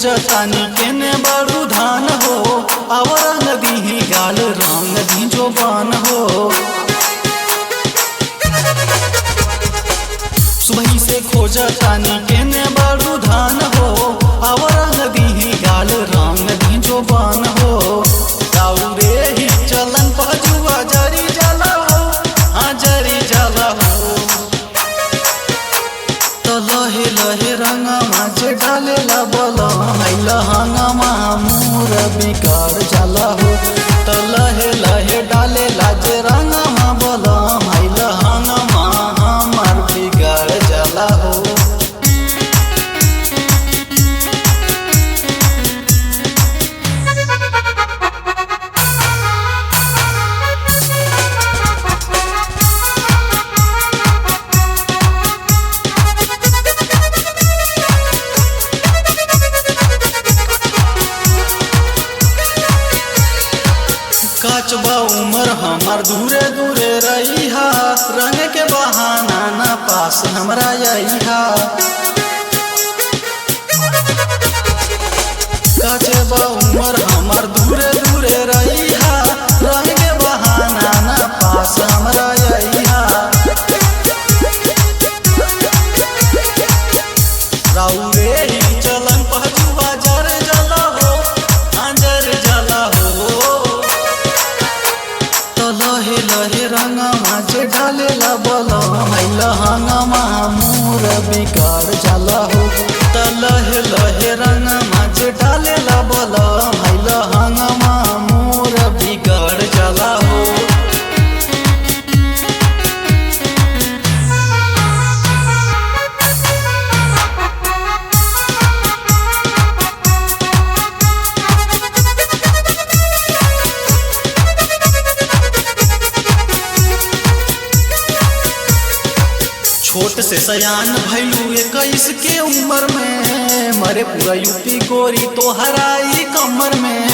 खोजतानी केने बड़ू धान हो, अब रंग दी गाल रंग दी जोबान हो। सुबह से खोजतानी केने बड़ू धान हो, अब रंग दी गाल रंग दी जोबान हो। दाऊरे ही चलन पजुआ जरी जाला हो, हाँ जरी जाला हो। तो लहे लहे रंगमा जे डालेला बोला लहंगमा मोर बिगाड़ जाला हो। तो लहे लहे डालेला जे रंगमा बोला लहंगमा हमार बिगाड़ जाला हो। काचबा उमर हमार दूरे दूरे रहीहा, रंग के बहाना ना पास हमरा यहीहा। काचबा उमर हमार दूरे दूरे रहीहा, रंग के बहाना ना पास हमरा यहीहा। राउरे ही चलन पहुँचुआ जर जला हो, आंजर जला हो। लहे लहे रंगमा जे डालेला बोला लहंगमा मोर बिगाड़ जाला हो। त लहे लहे रंगमा जे डालेला बोला लहंगमा मोर बिगाड़ जाला हो। छोट से सयान भैलू 21 के उम्र में, मरे पूरा यूपी गोरी तो हराई कमर में।